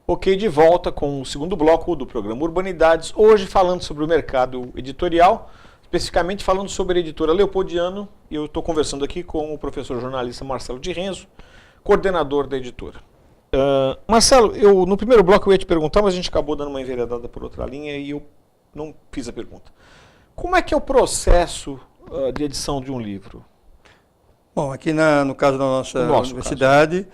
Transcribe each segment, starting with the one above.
Ok, de volta com o segundo bloco do programa Urbanidades, hoje falando sobre o mercado editorial, especificamente falando sobre a editora Leopoldiano, e eu estou conversando aqui com o professor jornalista Marcelo de Renzo, coordenador da editora. Marcelo, no primeiro bloco eu ia te perguntar, mas a gente acabou dando uma enveredada por outra linha e eu não fiz a pergunta. Como é que é o processo de edição de um livro? Bom, aqui no caso da nossa universidade,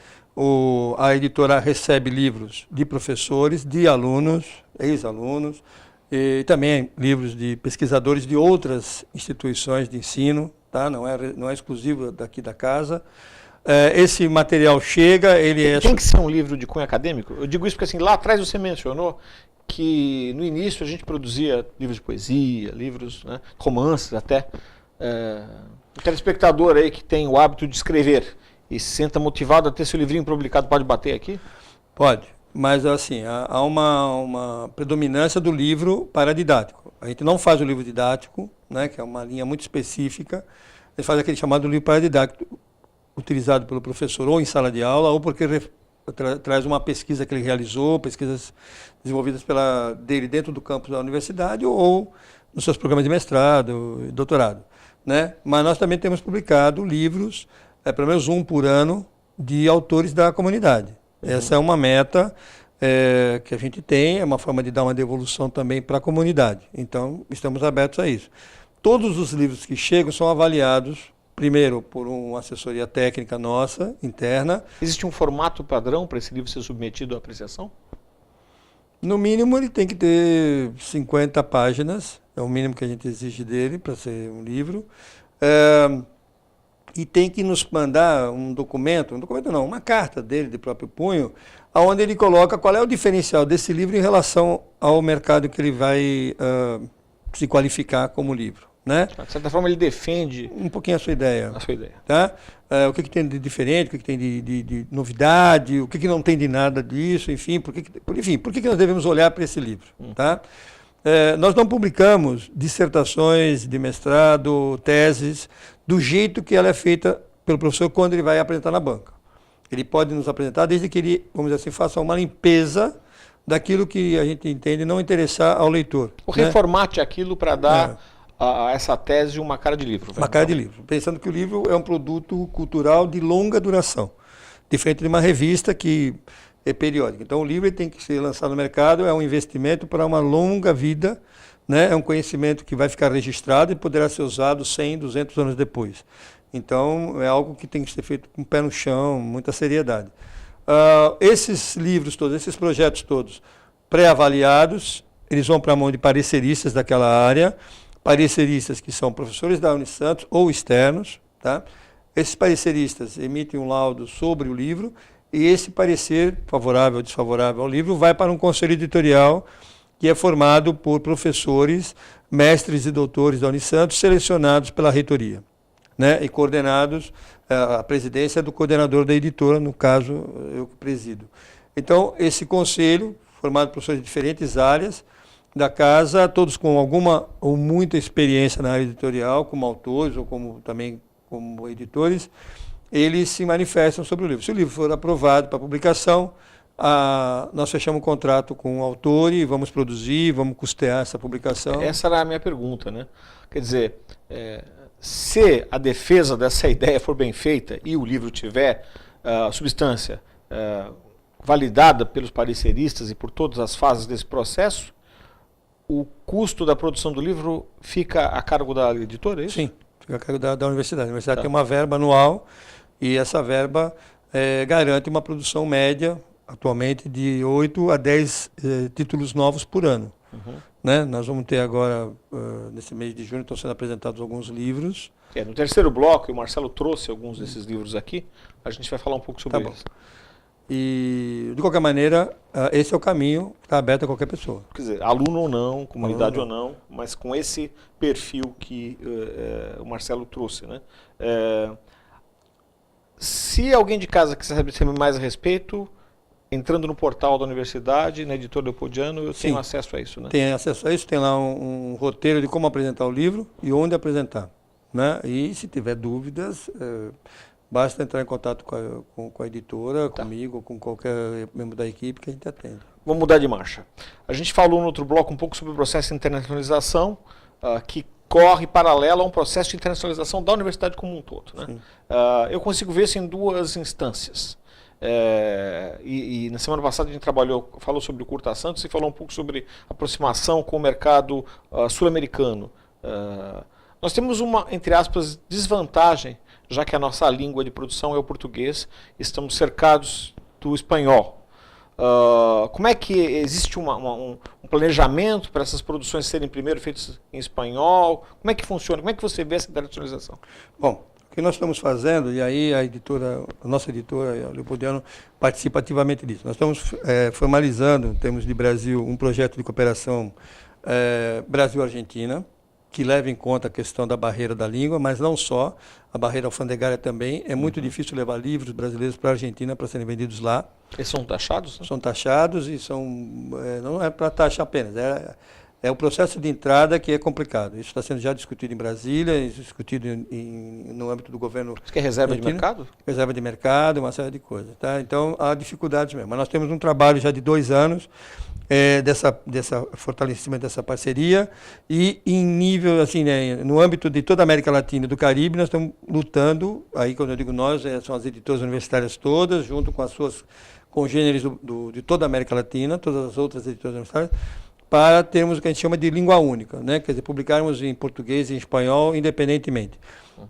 a editora recebe livros de professores, de alunos, ex-alunos, e também livros de pesquisadores de outras instituições de ensino, tá? Não é exclusivo daqui da casa. Esse material chega, ele é... Tem que ser um livro de cunho acadêmico? Eu digo isso porque assim, lá atrás você mencionou que no início a gente produzia livros de poesia, livros, né, romances até. O telespectador aí que tem o hábito de escrever e se senta motivado a ter seu livrinho publicado, pode bater aqui? Pode, mas assim, há uma predominância do livro paradidático. A gente não faz o livro didático, né, que é uma linha muito específica, a gente faz aquele chamado livro paradidático, utilizado pelo professor ou em sala de aula, ou porque traz uma pesquisa que ele realizou, pesquisas desenvolvidas dele dentro do campus da universidade ou nos seus programas de mestrado e doutorado, né? Mas nós também temos publicado livros, pelo menos um por ano, de autores da comunidade. Essa é uma meta que a gente tem, é uma forma de dar uma devolução também para a comunidade. Então, estamos abertos a isso. Todos os livros que chegam são avaliados primeiro por uma assessoria técnica nossa, interna. Existe um formato padrão para esse livro ser submetido à apreciação? No mínimo ele tem que ter 50 páginas, é o mínimo que a gente exige dele para ser um livro. E tem que nos mandar um documento não, uma carta dele de próprio punho, onde ele coloca qual é o diferencial desse livro em relação ao mercado que ele vai se qualificar como livro. Né? De certa forma ele defende um pouquinho a sua ideia. Tá? O que tem de diferente, o que tem de novidade, o que não tem de nada disso, enfim, por que nós devemos olhar para esse livro? Tá? Nós não publicamos dissertações de mestrado, teses, do jeito que ela é feita pelo professor quando ele vai apresentar na banca. Ele pode nos apresentar desde que ele, vamos dizer assim, faça uma limpeza daquilo que a gente entende não interessar ao leitor. Reformate aquilo para dar a essa tese uma cara de livro. Uma cara de livro, pensando que o livro é um produto cultural de longa duração, diferente de uma revista que é periódica. Então o livro tem que ser lançado no mercado, é um investimento para uma longa vida, né? É um conhecimento que vai ficar registrado e poderá ser usado 100, 200 anos depois. Então é algo que tem que ser feito com o pé no chão, muita seriedade. Esses livros todos, esses projetos todos pré-avaliados, eles vão para a mão de pareceristas daquela área, pareceristas que são professores da Unisantos ou externos, tá? Esses pareceristas emitem um laudo sobre o livro e esse parecer, favorável ou desfavorável ao livro, vai para um conselho editorial que é formado por professores, mestres e doutores da Unisantos, selecionados pela reitoria, né? E coordenados, a presidência é do coordenador da editora, no caso, eu que presido. Então, esse conselho, formado por professores de diferentes áreas da casa, todos com alguma ou muita experiência na área editorial, como autores ou também como editores, eles se manifestam sobre o livro. Se o livro for aprovado para publicação, nós fechamos um contrato com o autor e vamos produzir, vamos custear essa publicação. Essa era a minha pergunta, né? Quer dizer, se a defesa dessa ideia for bem feita e o livro tiver a substância validada pelos pareceristas e por todas as fases desse processo, o custo da produção do livro fica a cargo da editora, é isso? Sim, fica a cargo da universidade. A universidade tem uma verba anual e essa verba garante uma produção média, atualmente, de 8 a 10 títulos novos por ano. Né? Nós vamos ter agora, nesse mês de junho, estão sendo apresentados alguns livros. No terceiro bloco, o Marcelo trouxe alguns desses livros aqui, a gente vai falar um pouco sobre eles. E, de qualquer maneira, esse é o caminho que está aberto a qualquer pessoa. Quer dizer, aluno ou não, comunidade ou não, mas com esse perfil que o Marcelo trouxe, né? Se alguém de casa quiser saber mais a respeito, entrando no portal da universidade, na editora Leopoldiano, eu tenho acesso a isso, né? Tem acesso a isso, tem lá um roteiro de como apresentar o livro e onde apresentar, né? E se tiver dúvidas, basta entrar em contato com a editora, comigo, com qualquer membro da equipe que a gente atende. Vamos mudar de marcha. A gente falou no outro bloco um pouco sobre o processo de internacionalização, que corre paralelo a um processo de internacionalização da universidade como um todo, né? Eu consigo ver isso em duas instâncias. E na semana passada a gente falou sobre o Curta Santos e falou um pouco sobre aproximação com o mercado sul-americano. Nós temos uma, entre aspas, desvantagem, já que a nossa língua de produção é o português, estamos cercados do espanhol. Como é que existe um planejamento para essas produções serem primeiro feitas em espanhol? Como é que funciona? Como é que você vê essa internacionalização? Bom, o que nós estamos fazendo, e aí a nossa editora, a Leopoldiano, participa ativamente disso. Nós estamos formalizando, em termos de Brasil, um projeto de cooperação Brasil-Argentina, que leva em conta a questão da barreira da língua, mas não só, a barreira alfandegária também. É muito difícil levar livros brasileiros para a Argentina para serem vendidos lá. Eles são taxados? Né? São taxados e não é para taxa apenas, é o processo de entrada que é complicado. Isso está sendo já discutido em Brasília, discutido no âmbito do governo. Isso que é reserva de mercado? Reserva de mercado, uma série de coisas. Tá? Então, há dificuldades mesmo. Mas nós temos um trabalho já de 2 anos, dessa fortalecimento dessa parceria, e em nível, assim, né, no âmbito de toda a América Latina e do Caribe, nós estamos lutando, aí quando eu digo nós, são as editoras universitárias todas, junto com as suas congêneres de toda a América Latina, todas as outras editoras universitárias, para termos o que a gente chama de língua única, né? Quer dizer, publicarmos em português e em espanhol independentemente,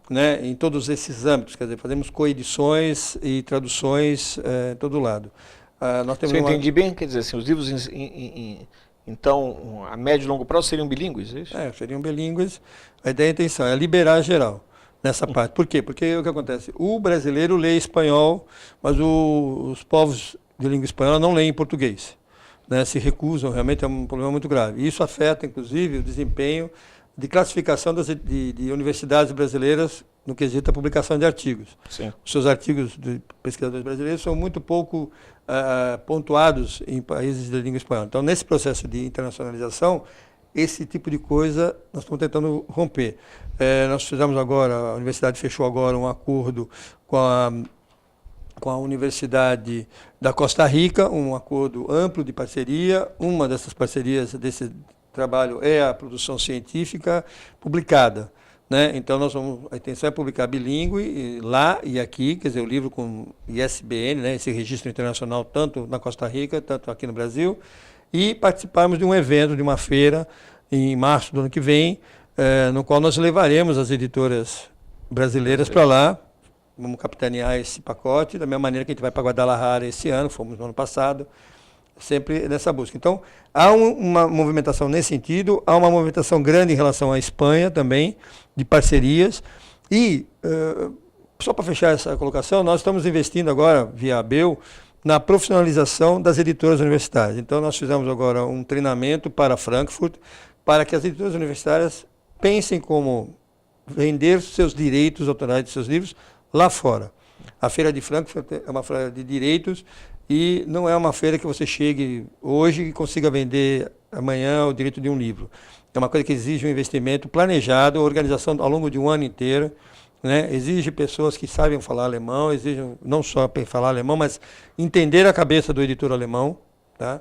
né? Em todos esses âmbitos, quer dizer, fazemos coedições e traduções em todo lado. Nós temos Se eu entendi bem, quer dizer, assim, os livros, então, a médio e longo prazo seriam bilíngues, é isso? Seriam bilíngues. A ideia e a intenção é liberar geral nessa parte. Por quê? Porque o que acontece? O brasileiro lê espanhol, mas os povos de língua espanhola não leem português. Né, se recusam, realmente é um problema muito grave. E isso afeta, inclusive, o desempenho de classificação de universidades brasileiras no quesito da publicação de artigos. Sim. Os seus artigos de pesquisadores brasileiros são muito pouco pontuados em países de língua espanhola. Então, nesse processo de internacionalização, esse tipo de coisa nós estamos tentando romper. Nós fizemos agora, a universidade fechou agora um acordo com a Universidade da Costa Rica, um acordo amplo de parceria. Uma dessas parcerias desse trabalho é a produção científica publicada, né? Então, a intenção é publicar bilíngue lá e aqui, quer dizer, o livro com ISBN, né? Esse registro internacional, tanto na Costa Rica, tanto aqui no Brasil, e participarmos de um evento, de uma feira, em março do ano que vem, no qual nós levaremos as editoras brasileiras para lá. Vamos capitanear esse pacote, da mesma maneira que a gente vai para Guadalajara esse ano, fomos no ano passado, sempre nessa busca. Então, há uma movimentação nesse sentido, há uma movimentação grande em relação à Espanha também, de parcerias, e, só para fechar essa colocação, nós estamos investindo agora, via ABEL, na profissionalização das editoras universitárias. Então, nós fizemos agora um treinamento para Frankfurt, para que as editoras universitárias pensem como vender seus direitos autorais de seus livros lá fora. A Feira de Frankfurt é uma feira de direitos e não é uma feira que você chegue hoje e consiga vender amanhã o direito de um livro. É uma coisa que exige um investimento planejado, organização ao longo de um ano inteiro, né? Exige pessoas que sabem falar alemão, exige não só falar alemão, mas entender a cabeça do editor alemão. Tá?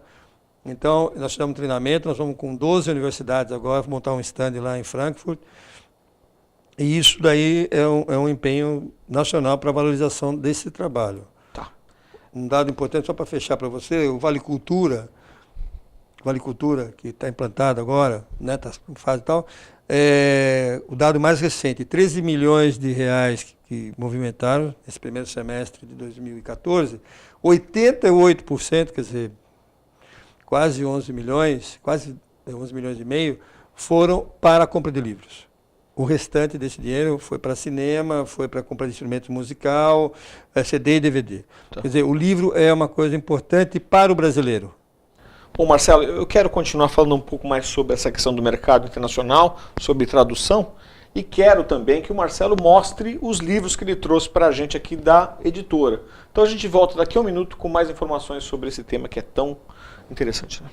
Então, nós fizemos um treinamento, nós vamos com 12 universidades agora, montar um stand lá em Frankfurt. E isso daí é um empenho nacional para a valorização desse trabalho. Tá. Um dado importante, só para fechar para você, o Vale Cultura, que está implantado agora, né, está em fase e tal, o dado mais recente, 13 milhões de reais que movimentaram nesse primeiro semestre de 2014, 88%, quer dizer, quase 11 milhões e meio, foram para a compra de livros. O restante desse dinheiro foi para cinema, foi para compra de instrumento musical, CD e DVD. Tá. Quer dizer, o livro é uma coisa importante para o brasileiro. Bom, Marcelo, eu quero continuar falando um pouco mais sobre essa questão do mercado internacional, sobre tradução, e quero também que o Marcelo mostre os livros que ele trouxe para a gente aqui da editora. Então a gente volta daqui a um minuto com mais informações sobre esse tema que é tão interessante, né?